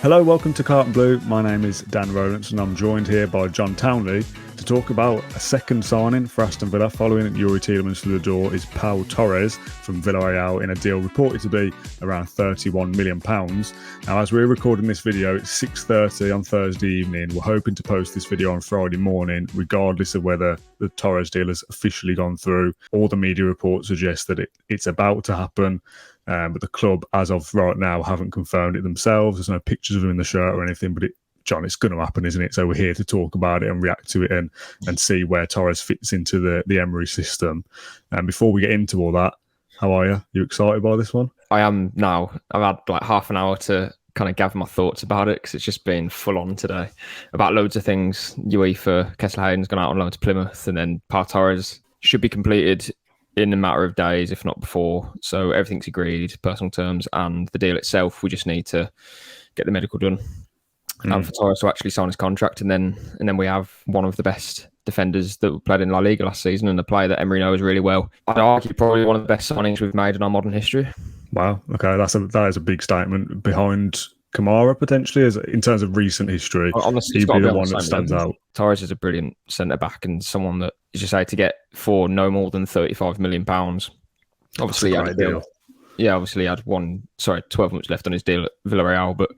Hello, welcome to Carton Blue. My name is Dan Rowlands and I'm joined here by John Townley to talk about a second signing for Aston Villa following Youri Tielemans through the door is Pau Torres from Villarreal in a deal reported to be around £31 million. Now, as we're recording this video, it's 6:30 on Thursday evening. We're hoping to post this video on Friday morning, regardless of whether the Torres deal has officially gone through. All the media reports suggest that it's about to happen. But the club, as of right now, haven't confirmed it themselves. There's no pictures of him in the shirt or anything, but John, it's going to happen, isn't it? So we're here to talk about it and react to it and see where Torres fits into the Emery system. And before we get into all that, how are you? You excited by this one? I am now. I've had like half an hour to kind of gather my thoughts about it because it's just been full on today about loads of things. UEFA, Kessler Hayden's gone out on loan to Plymouth, and then Pau Torres should be completed in a matter of days, if not before. So everything's agreed, personal terms, and the deal itself, we just need to get the medical done. And for Torres to actually sign his contract, and then we have one of the best defenders that played in La Liga last season and a player that Emery knows really well. I'd argue probably one of the best signings we've made in our modern history. Wow, okay, that is a big statement behind Kamara potentially, as in terms of recent history. Honestly, he'd be the one that stands out. Torres is a brilliant centre back and someone that, as you say, to get for no more than £35 million. Obviously, obviously he had 12 months left on his deal at Villarreal, but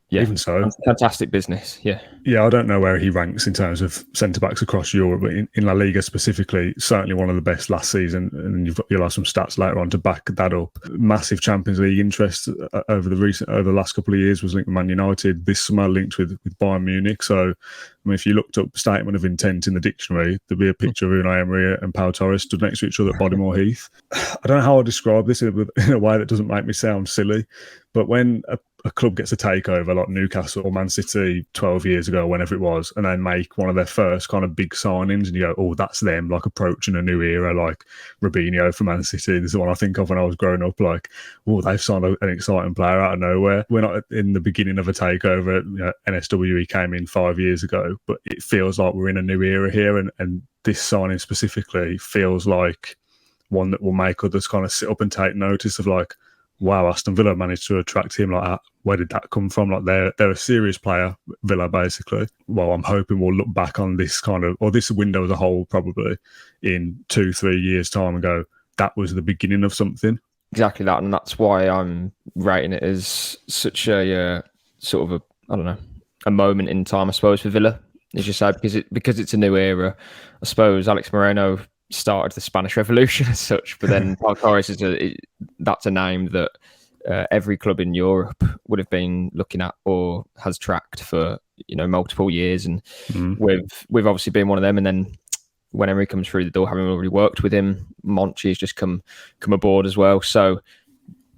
yeah, even so, fantastic business. Yeah, I don't know where he ranks in terms of centre backs across Europe, but in La Liga specifically, certainly one of the best last season. And you'll have some stats later on to back that up. Massive Champions League interest over the last couple of years. Was linked with Man United. This summer linked with Bayern Munich. So, I mean, if you looked up statement of intent in the dictionary, there'd be a picture of Unai Emery and Pau Torres stood next to each other at Bodymore Heath. I don't know how I'll describe this in a way that doesn't make me sound silly, but when a club gets a takeover like Newcastle or Man City 12 years ago, whenever it was, and they make one of their first kind of big signings and you go, oh, that's them, like approaching a new era, like Robinho from Man City. This is the one I think of when I was growing up, like, oh, they've signed an exciting player out of nowhere. We're not in the beginning of a takeover. NSWE came in 5 years ago, but it feels like we're in a new era here, and this signing specifically feels like one that will make others kind of sit up and take notice of, like, wow, Aston Villa managed to attract him like that. Where did that come from? Like they're a serious player, Villa, basically. Well, I'm hoping we'll look back on this or this window as a whole probably in 2-3 years' time and go, that was the beginning of something. Exactly that, and that's why I'm rating it as such a sort of a moment in time, I suppose, for Villa, as you say, because it's a new era. I suppose Alex Moreno started the Spanish Revolution as such, but then Pau Torres that's a name that every club in Europe would have been looking at or has tracked for multiple years, and we've obviously been one of them. And then when Emery comes through the door, having already worked with him, Monchi's just come aboard as well. So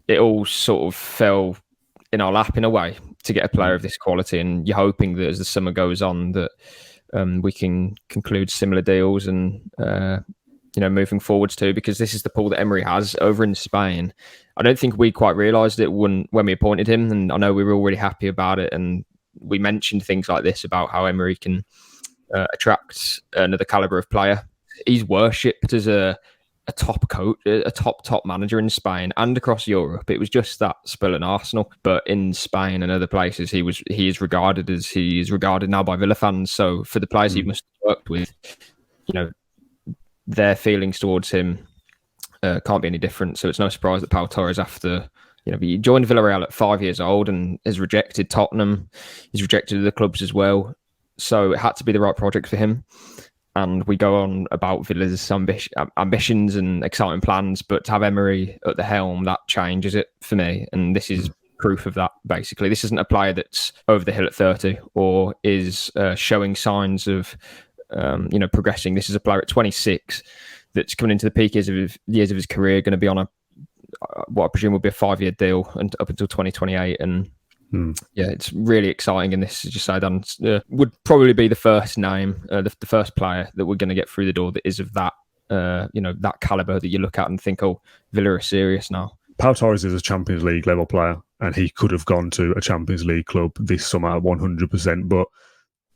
it all sort of fell in our lap in a way to get a player of this quality, and you're hoping that as the summer goes on that we can conclude similar deals and moving forwards too, because this is the pool that Emery has over in Spain. I don't think we quite realised it when we appointed him, and I know we were all really happy about it, and we mentioned things like this about how Emery can attract another calibre of player. He's worshipped as a top coach, a top manager in Spain and across Europe. It was just that spell in Arsenal, but in Spain and other places, he is regarded as he is regarded now by Villa fans. So for the players he must have worked with, their feelings towards him can't be any different. So it's no surprise that Pau Torres, after he joined Villarreal at 5 years old and has rejected Tottenham, he's rejected other clubs as well. So it had to be the right project for him. And we go on about Villa's ambitions and exciting plans, but to have Emery at the helm, that changes it for me. And this is proof of that, basically. This isn't a player that's over the hill at 30 or is showing signs of progressing. This is a player at 26 that's coming into the peak years of his career, going to be on what I presume will be a 5-year deal and up until 2028. And yeah, it's really exciting. And this, as you say, Dan, would probably be the first name, the first player that we're going to get through the door that is of that, that calibre that you look at and think, oh, Villa are serious now. Pau Torres is a Champions League level player, and he could have gone to a Champions League club this summer 100%. But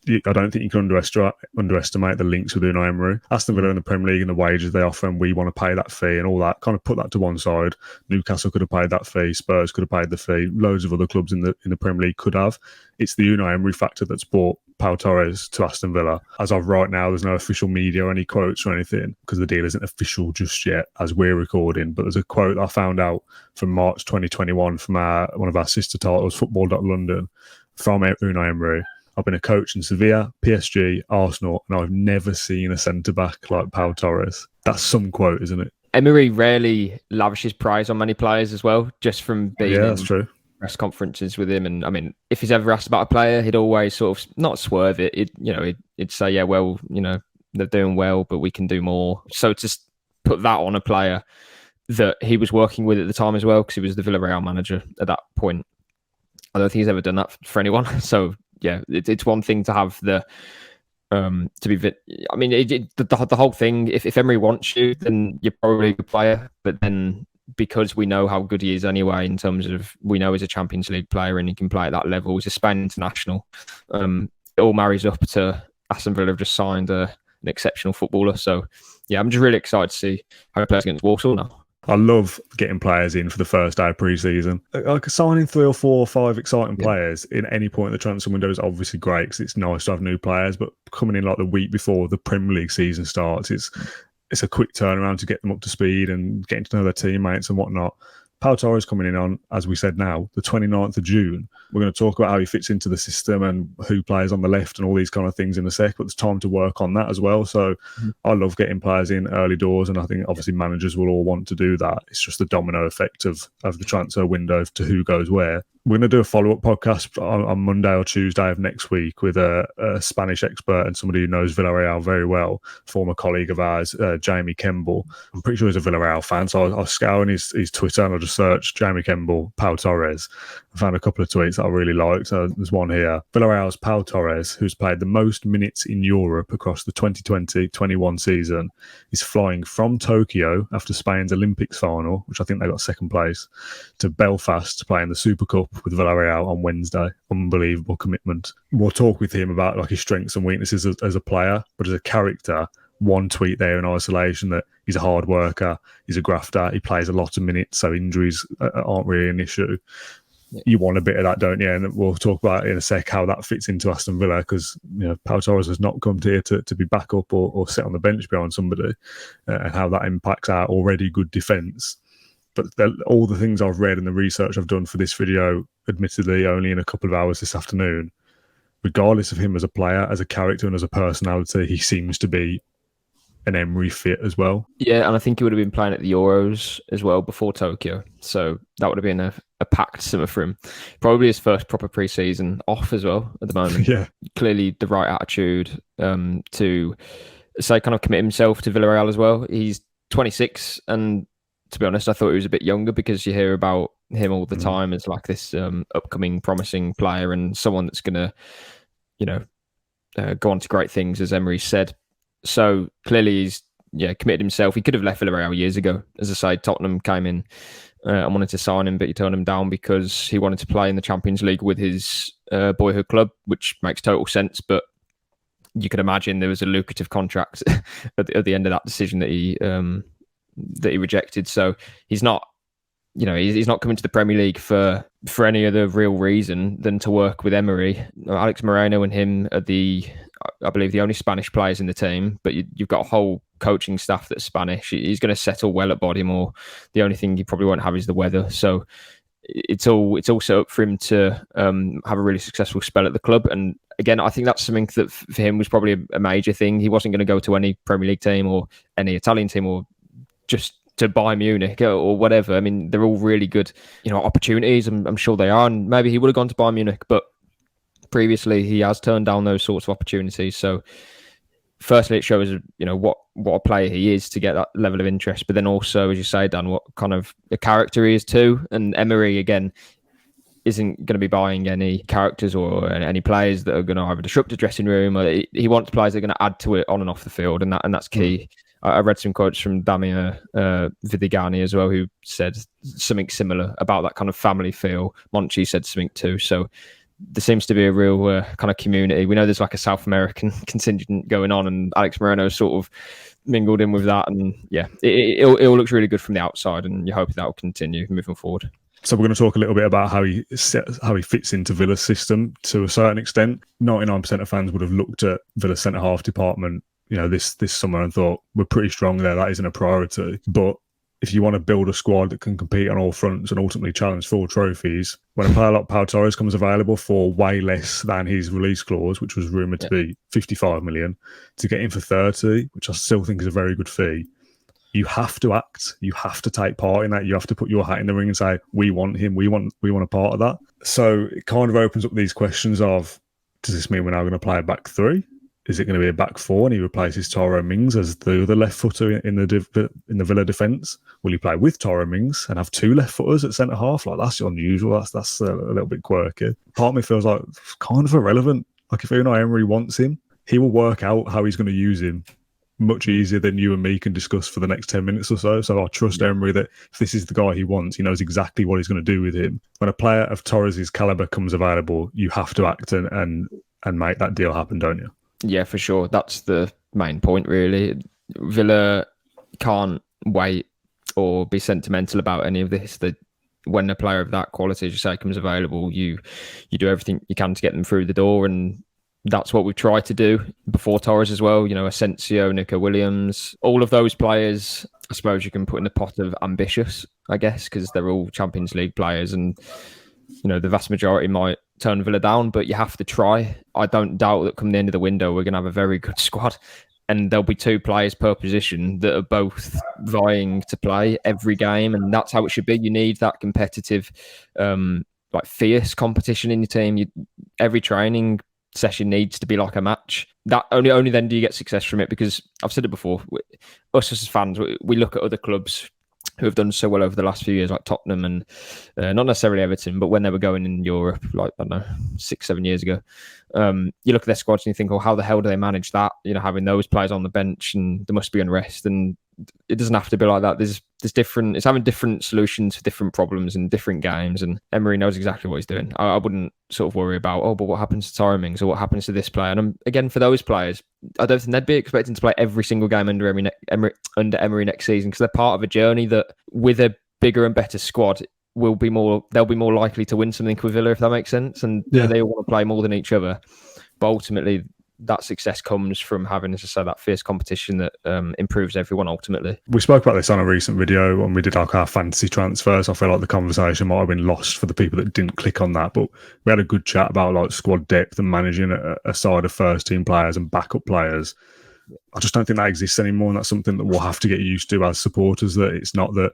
I don't think you can underestimate the links with Unai Emery. Aston Villa in the Premier League and the wages they offer, and we want to pay that fee and all that. Kind of put that to one side. Newcastle could have paid that fee. Spurs could have paid the fee. Loads of other clubs in the Premier League could have. It's the Unai Emery factor that's brought Pau Torres to Aston Villa. As of right now, there's no official media or any quotes or anything because the deal isn't official just yet as we're recording. But there's a quote I found out from March 2021 from one of our sister titles, Football.London, from Unai Emery. I've been a coach in Sevilla, PSG, Arsenal, and I've never seen a centre-back like Pau Torres. That's some quote, isn't it? Emery rarely lavishes praise on many players as well, just from being that's true. Press conferences with him. And I mean, if he's ever asked about a player, he'd always sort of not swerve it. He'd say, yeah, well, they're doing well, but we can do more. So to put that on a player that he was working with at the time as well, because he was the Villarreal manager at that point, I don't think he's ever done that for anyone. So yeah, it's one thing to have the the whole thing. If Emery wants you, then you're probably a good player. But then because we know how good he is anyway, in terms of we know he's a Champions League player and he can play at that level. He's a Spain international. It all marries up to Aston Villa have just signed an exceptional footballer. So yeah, I'm just really excited to see how he plays against Walsall now. I love getting players in for the first day of pre-season. Like signing 3 or 4 or 5 exciting players in any point in the transfer window is obviously great because it's nice to have new players. But coming in like the week before the Premier League season starts, it's a quick turnaround to get them up to speed and getting to know their teammates and whatnot. Pau Torres coming in on, as we said now, the 29th of June. We're going to talk about how he fits into the system and who plays on the left and all these kind of things in a sec, but there's time to work on that as well. So I love getting players in early doors, and I think obviously managers will all want to do that. It's just the domino effect of the transfer window to who goes where. We're going to do a follow-up podcast on Monday or Tuesday of next week with a Spanish expert and somebody who knows Villarreal very well, former colleague of ours, Jamie Kemble. I'm pretty sure he's a Villarreal fan, so I was scouring his Twitter and I just searched Jamie Kemble, Pau Torres. I found a couple of tweets that I really liked. There's one here. Villarreal's Pau Torres, who's played the most minutes in Europe across the 2020-21 season, is flying from Tokyo after Spain's Olympics final, which I think they got second place, to Belfast to play in the Super Cup with Villarreal on Wednesday. Unbelievable commitment. We'll talk with him about like his strengths and weaknesses as a player, but as a character, one tweet there in isolation that he's a hard worker, he's a grafter, he plays a lot of minutes, so injuries aren't really an issue. Yeah. You want a bit of that, don't you? And we'll talk about in a sec how that fits into Aston Villa, because Pau Torres has not come here to be back up or sit on the bench behind somebody, and how that impacts our already good defence. But all the things I've read and the research I've done for this video, admittedly only in a couple of hours this afternoon, regardless of him as a player, as a character and as a personality, he seems to be an Emery fit as well. Yeah, and I think he would have been playing at the Euros as well before Tokyo. So that would have been a packed summer for him. Probably his first proper pre-season off as well at the moment. Yeah. Clearly the right attitude to say kind of commit himself to Villarreal as well. He's 26, and to be honest, I thought he was a bit younger because you hear about him all the time as like this upcoming promising player and someone that's going to, go on to great things, as Emery said. So clearly he's committed himself. He could have left Villarreal years ago. As I say, Tottenham came in and wanted to sign him, but he turned him down because he wanted to play in the Champions League with his boyhood club, which makes total sense. But you could imagine there was a lucrative contract at the end of that decision that he rejected. So he's not, he's not coming to the Premier League for any other real reason than to work with Emery. Alex Moreno and him are I believe the only Spanish players in the team, but you've got a whole coaching staff that's Spanish. He's going to settle well at Bodymore. The only thing he probably won't have is the weather. So it's all set up for him to have a really successful spell at the club. And again, I think that's something that for him was probably a major thing. He wasn't going to go to any Premier League team or any Italian team or just to Bayern Munich or whatever. I mean, they're all really good, opportunities. I'm sure they are. And maybe he would have gone to Bayern Munich, but previously he has turned down those sorts of opportunities. So firstly, it shows, what a player he is to get that level of interest. But then also, as you say, Dan, what kind of a character he is too. And Emery, again, isn't going to be buying any characters or any players that are going to either disrupt the dressing room. Or he wants players that are going to add to it on and off the field. And that's key. I read some quotes from Damien Vidigani as well, who said something similar about that kind of family feel. Monchi said something too. So there seems to be a real kind of community. We know there's like a South American contingent going on, and Alex Moreno sort of mingled in with that. And yeah, it all looks really good from the outside, and you hope that will continue moving forward. So we're going to talk a little bit about how he fits into Villa's system to a certain extent. 99% of fans would have looked at Villa's centre-half department, this summer and thought, we're pretty strong there, that isn't a priority. But if you want to build a squad that can compete on all fronts and ultimately challenge for trophies, when a player like Pau Torres comes available for way less than his release clause, which was rumoured to be 55 million, to get him for 30, which I still think is a very good fee, you have to act. You have to take part in that. You have to put your hat in the ring and say, we want him. We want a part of that. So it kind of opens up these questions of, does this mean we're now going to play a back three? Is it going to be a back four and he replaces Tyrone Mings as the other left footer in the Villa defence? Will he play with Tyrone Mings and have two left footers at centre half? Like, that's unusual. That's a little bit quirky. Part of me feels like it's kind of irrelevant. Like, if Unai Emery wants him, he will work out how he's going to use him much easier than you and me can discuss for the next 10 minutes or so. So I trust Emery that if this is the guy he wants, he knows exactly what he's going to do with him. When a player of Torres' calibre comes available, you have to act and make that deal happen, don't you? Yeah, for sure. That's the main point, really. Villa can't wait or be sentimental about any of this. When a player of that quality, as you say, comes available, you do everything you can to get them through the door, and that's what we've tried to do before Torres as well. Asensio, Nico Williams, all of those players, I suppose you can put in the pot of ambitious, I guess, because they're all Champions League players, and the vast majority might turn Villa down, but you have to try. I don't doubt that come the end of the window, we're going to have a very good squad, and there'll be two players per position that are both vying to play every game, and that's how it should be. You need that competitive, fierce competition in your team. Every training session needs to be like a match. That only then do you get success from it, because I've said it before, us as fans, we look at other clubs who have done so well over the last few years, like Tottenham and not necessarily Everton, but when they were going in Europe, like, I don't know, 6-7 years ago, you look at their squads and you think, oh, how the hell do they manage that? Having those players on the bench, and there must be unrest, and it doesn't have to be like that. There's different. It's having different solutions for different problems in different games, and Emery knows exactly what he's doing. I wouldn't sort of worry about, but what happens to Tyrone Mings or what happens to this player? And again, for those players, I don't think they'd be expecting to play every single game under Emery next season, because they're part of a journey that, with a bigger and better squad, they'll be more likely to win something with Villa, if that makes sense. And they all want to play more than each other, but ultimately that success comes from having, as I say, that fierce competition that improves everyone ultimately. We spoke about this on a recent video when we did our fantasy transfers. I feel like the conversation might have been lost for the people that didn't click on that, but we had a good chat about squad depth and managing a side of first team players and backup players. I just don't think that exists anymore, and that's something that we'll have to get used to as supporters, that it's not that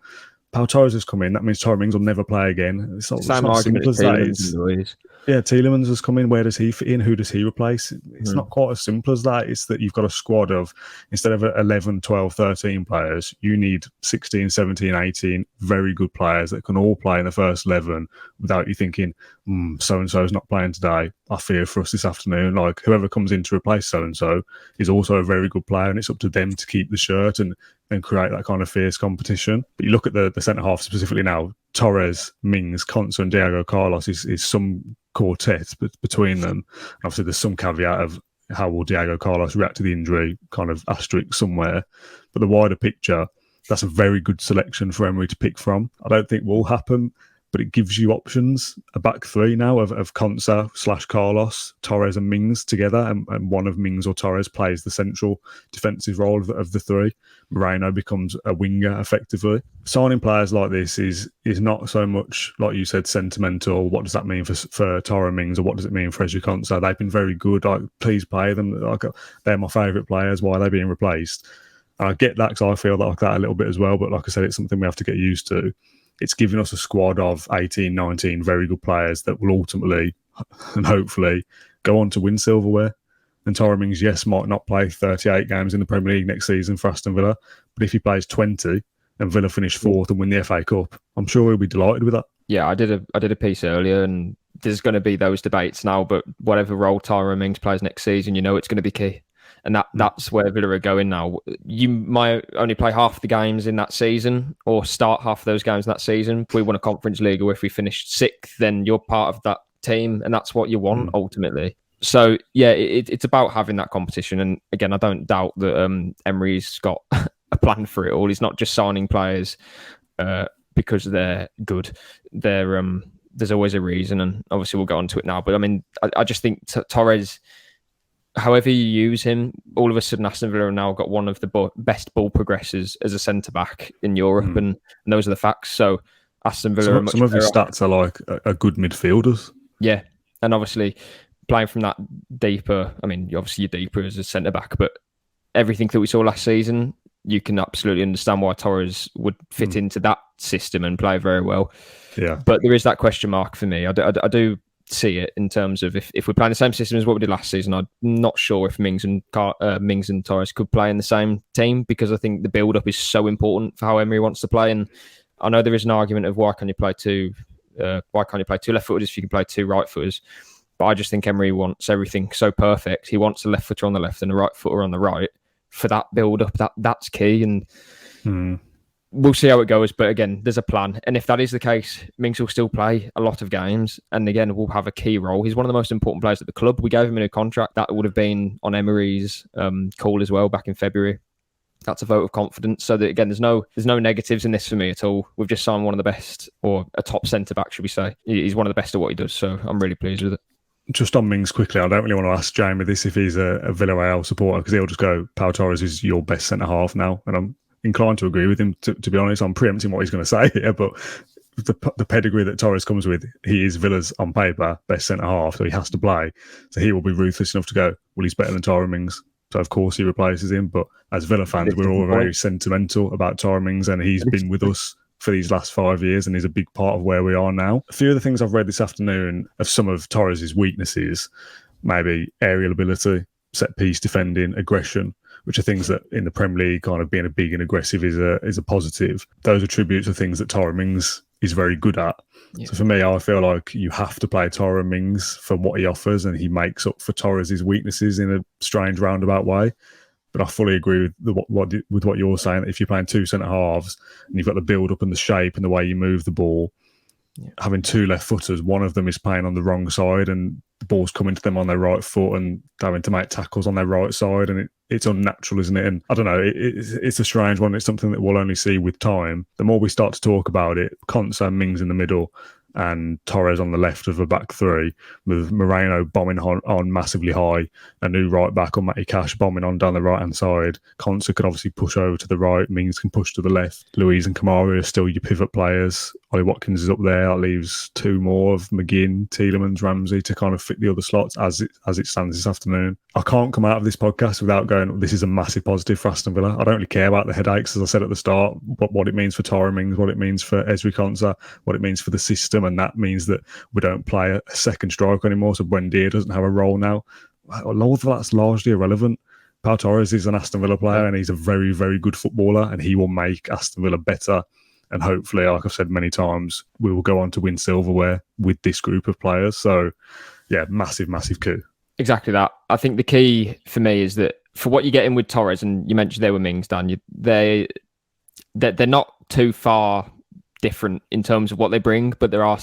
Pau Torres has come in, that means Tyrone Mings will never play again. It's not simple as that. Yeah, Tielemans has come in. Where does he fit in? Who does he replace? It's not quite as simple as that. It's that you've got a squad of, instead of 11, 12, 13 players, you need 16, 17, 18 very good players that can all play in the first 11 without you thinking, so-and-so is not playing today. I fear for us this afternoon. Like, whoever comes in to replace so-and-so is also a very good player, and it's up to them to keep the shirt and create that kind of fierce competition. But you look at the centre-half specifically now, Torres, Mings, Konsa and Diego Carlos is some quartet between them. Obviously, there's some caveat of how will Diego Carlos react to the injury, kind of asterisk somewhere. But the wider picture, that's a very good selection for Emery to pick from. I don't think will happen, but it gives you options. A back three now of Konsa / Carlos, Torres and Mings together, and one of Mings or Torres plays the central defensive role of the three. Moreno becomes a winger effectively. Signing players like this is not so much, like you said, sentimental. What does that mean for Tyrone Mings, or what does it mean for Ezri Konsa? They've been very good. Please play them. They're my favourite players. Why are they being replaced? And I get that, because I feel like that a little bit as well. But like I said, it's something we have to get used to. It's giving us a squad of 18, 19 very good players that will ultimately and hopefully go on to win silverware. And Tyrone Mings, yes, might not play 38 games in the Premier League next season for Aston Villa, but if he plays 20 and Villa finish fourth and win the FA Cup, I'm sure he'll be delighted with that. Yeah, I did a piece earlier, and there's going to be those debates now, but whatever role Tyrone Mings plays next season, it's going to be key. And that's where Villa are going now. You might only play half the games in that season, or start half of those games in that season. If we won a Conference League, or if we finished sixth, then you're part of that team, and that's what you want ultimately. So yeah, it's about having that competition. And again, I don't doubt that Emery's got a plan for it all. He's not just signing players because they're good. There's always a reason, and obviously we'll go on to it now. But I mean, I just think Torres, however you use him, all of a sudden Aston Villa have now got one of the best ball progressors as a centre back in Europe, and those are the facts. So Aston Villa, some of his stats are like a good midfielders. Yeah, and obviously playing from that deeper. I mean, obviously you're deeper as a centre back, but everything that we saw last season, you can absolutely understand why Torres would fit into that system and play very well. Yeah, but there is that question mark for me. I do see it in terms of if we're playing the same system as what we did last season. I'm not sure if Mings and Torres could play in the same team, because I think the build-up is so important for how Emery wants to play. And I know there is an argument of why can't you play two left-footers if you can play two right-footers. But I just think Emery wants everything so perfect. He wants a left footer on the left and a right footer on the right for that build-up. That's key, and we'll see how it goes. But again, there's a plan. And if that is the case, Mings will still play a lot of games, and again, will have a key role. He's one of the most important players at the club. We gave him a new contract. That would have been on Emery's call as well back in February. That's a vote of confidence. So that, again, there's no negatives in this for me at all. We've just signed one of the best, or a top centre-back, should we say. He's one of the best at what he does, so I'm really pleased with it. Just on Mings quickly, I don't really want to ask Jamie this if he's a Villarreal supporter, because he'll just go, Pau Torres is your best centre-half now. And I'm inclined to agree with him, to be honest. I'm preempting what he's going to say here, but the pedigree that Torres comes with, he is Villa's, on paper, best centre-half, so he has to play. So he will be ruthless enough to go, well, he's better than Tyrone Mings. So, of course, he replaces him. But as Villa fans, we're all very sentimental about Tyrone Mings, and he's been with us for these last 5 years and is a big part of where we are now. A few of the things I've read this afternoon of some of Torres' weaknesses, maybe aerial ability, set-piece defending, aggression, which are things that in the Premier League, kind of being a big and aggressive is a positive. Those attributes are things that Tyrone Mings is very good at. Yeah. So for me, I feel like you have to play Tyrone Mings for what he offers, and he makes up for Torres' weaknesses in a strange roundabout way. But I fully agree with what you're saying. If you're playing two centre-halves and you've got the build-up and the shape and the way you move the ball, having two left-footers, one of them is playing on the wrong side and the ball's coming to them on their right foot and having to make tackles on their right side, and it's unnatural, isn't it? And I don't know, it's a strange one. It's something that we'll only see with time. The more we start to talk about it, Konsa and Mings in the middle and Torres on the left of a back three, with Moreno bombing on massively high, a new right back on Matty Cash bombing on down the right-hand side. Konsa can obviously push over to the right, Mings can push to the left. Luiz and Kamara are still your pivot players. Ollie Watkins is up there. That leaves two more of McGinn, Tielemans, Ramsey to kind of fit the other slots as it stands this afternoon. I can't come out of this podcast without going, this is a massive positive for Aston Villa. I don't really care about the headaches, as I said at the start, but what it means for Tyrone Mings, what it means for Ezri Konsa, what it means for the system, and that means that we don't play a second striker anymore, so Buendia doesn't have a role now. All of that's largely irrelevant. Pau Torres is an Aston Villa player, and he's a very, very good footballer, and he will make Aston Villa better. And hopefully, like I've said many times, we will go on to win silverware with this group of players. So, yeah, massive, massive coup. Exactly that. I think the key for me is that for what you get in with Torres, and you mentioned they were Mings, Dan, they're not too far different in terms of what they bring, but there are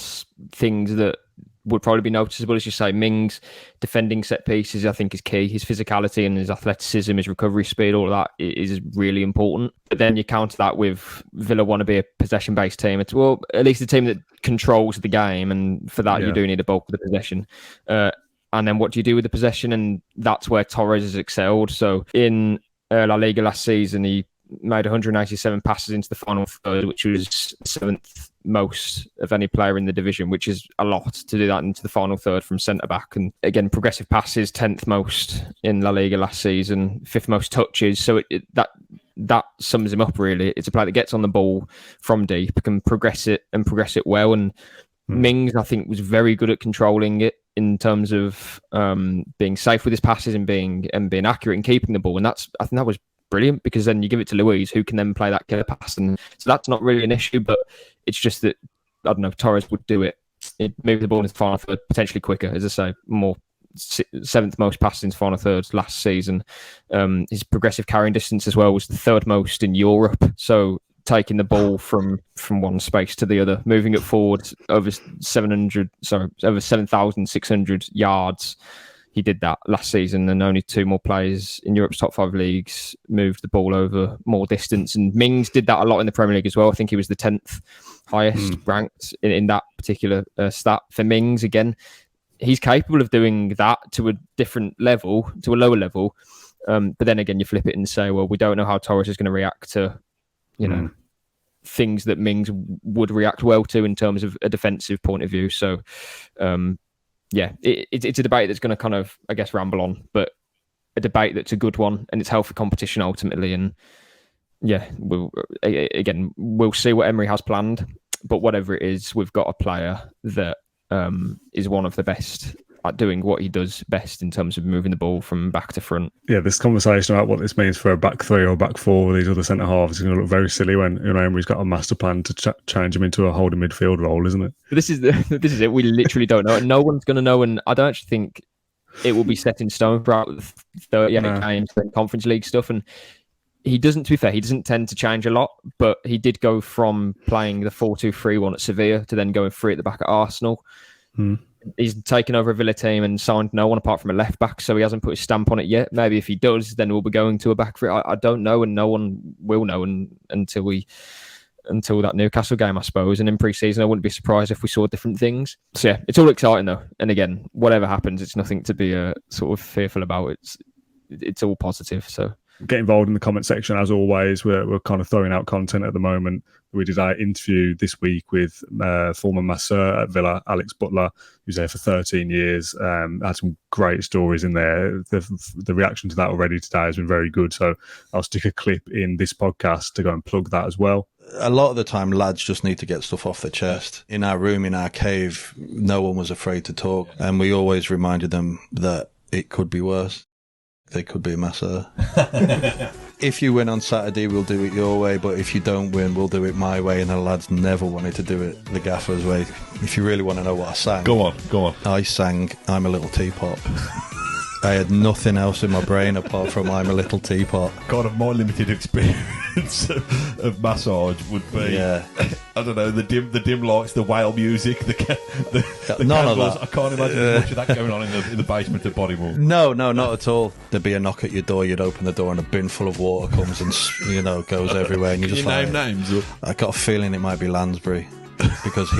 things that would probably be noticeable. As you say, Mings defending set pieces, I think, is key. His physicality and his athleticism, his recovery speed, all of that is really important. But then you counter that with Villa want to be a possession-based team. It's, well, at least a team that controls the game, and for that you do need a bulk of the possession. And then what do you do with the possession? And that's where Torres has excelled. So in La Liga last season, he made 187 passes into the final third, which was seventh most of any player in the division, which is a lot to do that into the final third from centre-back. And again, progressive passes, 10th most in La Liga last season, 5th most touches. So that sums him up, really. It's a player that gets on the ball from deep, can progress it well. And Mings, I think, was very good at controlling it in terms of being safe with his passes and being accurate and keeping the ball. And I think that was brilliant, because then you give it to Luiz, who can then play that killer pass. And so that's not really an issue, but it's just that, I don't know, Torres would do it. He'd move the ball into the final third potentially quicker, as I say, more 7th most passes into final thirds last season. His progressive carrying distance as well was the 3rd most in Europe. So taking the ball from one space to the other, moving it forward over 7,600 yards. He did that last season, and only 2 more players in Europe's top 5 leagues moved the ball over more distance. And Mings did that a lot in the Premier League as well. I think he was the 10th highest ranked in that particular stat. For Mings, again, he's capable of doing that to a different level, to a lower level. But then again, you flip it and say, well, we don't know how Torres is going to react to, things that Mings would react well to in terms of a defensive point of view. So, it's a debate that's going to kind of, I guess, ramble on, but a debate that's a good one, and it's healthy competition ultimately. And we'll see what Emery has planned, but whatever it is, we've got a player that is one of the best at doing what he does best in terms of moving the ball from back to front. Yeah, this conversation about what this means for a back 3 or back 4 with these other centre halves is going to look very silly when Emery's got a master plan to change him into a holding midfield role, isn't it? This is it. We literally don't know. No one's going to know, and I don't actually think it will be set in stone throughout the 38 games and Conference League stuff. And he doesn't, to be fair, he doesn't tend to change a lot, but he did go from playing the 4-2-3-1 at Sevilla to then going 3 at the back at Arsenal. He's taken over a Villa team and signed no one apart from a left back, so he hasn't put his stamp on it yet. Maybe if he does, then we'll be going to a back 3. I don't know, and no one will know until that Newcastle game, I suppose. And in pre-season, I wouldn't be surprised if we saw different things. So yeah, it's all exciting though. And again, whatever happens, it's nothing to be sort of fearful about. It's all positive. So get involved in the comment section as always. We're kind of throwing out content at the moment. We did our interview this week with former masseur at Villa, Alex Butler, who's there for 13 years. Had some great stories in there. The reaction to that already today has been very good. So I'll stick a clip in this podcast to go and plug that as well. A lot of the time, lads just need to get stuff off their chest. In our room, in our cave, no one was afraid to talk. And we always reminded them that it could be worse. They could be a masseur. If you win on Saturday, we'll do it your way, but if you don't win, we'll do it my way. And the lads never wanted to do it the gaffer's way. If you really want to know what I sang, go on. I sang I'm a Little Teapot. I had nothing else in my brain apart from I'm a Little Teapot. Kind of my limited experience of massage would be, I don't know, the dim lights, the whale music, the none candles. of that. I can't imagine much of that going on in the basement of Bodywall. No, not at all. There'd be a knock at your door, you'd open the door and a bin full of water comes and goes everywhere. And you just name names? I got a feeling it might be Lansbury because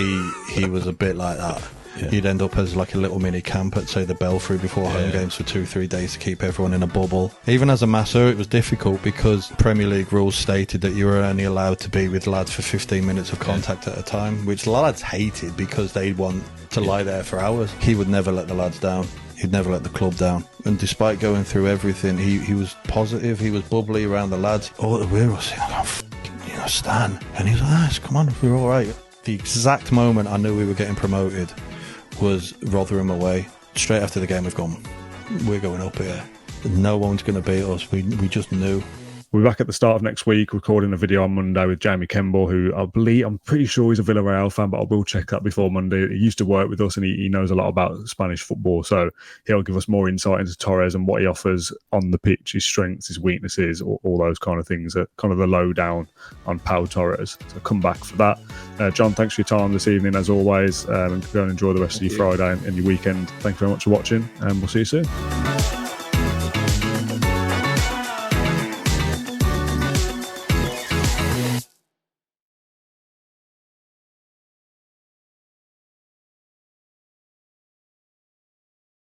he was a bit like that. Yeah. He'd end up as like a little mini camp at, say, the Belfry before home games for 2-3 days to keep everyone in a bubble. Even as a masseur, it was difficult because Premier League rules stated that you were only allowed to be with lads for 15 minutes of contact at a time, which lads hated because they'd want to lie there for hours. He would never let the lads down. He'd never let the club down. And despite going through everything, he was positive, he was bubbly around the lads. All that we were saying, Stan. And he was like, come on, we're all right. The exact moment I knew we were getting promoted was Rotherham away. Straight after the game, we've gone, we're going up here. No one's going to beat us. We just knew. We'll be back at the start of next week recording a video on Monday with Jamie Kemble, who I'm pretty sure he's a Villarreal fan, but I will check that before Monday. He used to work with us and he knows a lot about Spanish football, so he'll give us more insight into Torres and what he offers on the pitch, his strengths, his weaknesses, all those kind of things, kind of the lowdown on Pau Torres. So come back for that. John, thanks for your time this evening as always, and go and enjoy the rest of your Friday and your weekend. Thank you very much for watching, and we'll see you soon.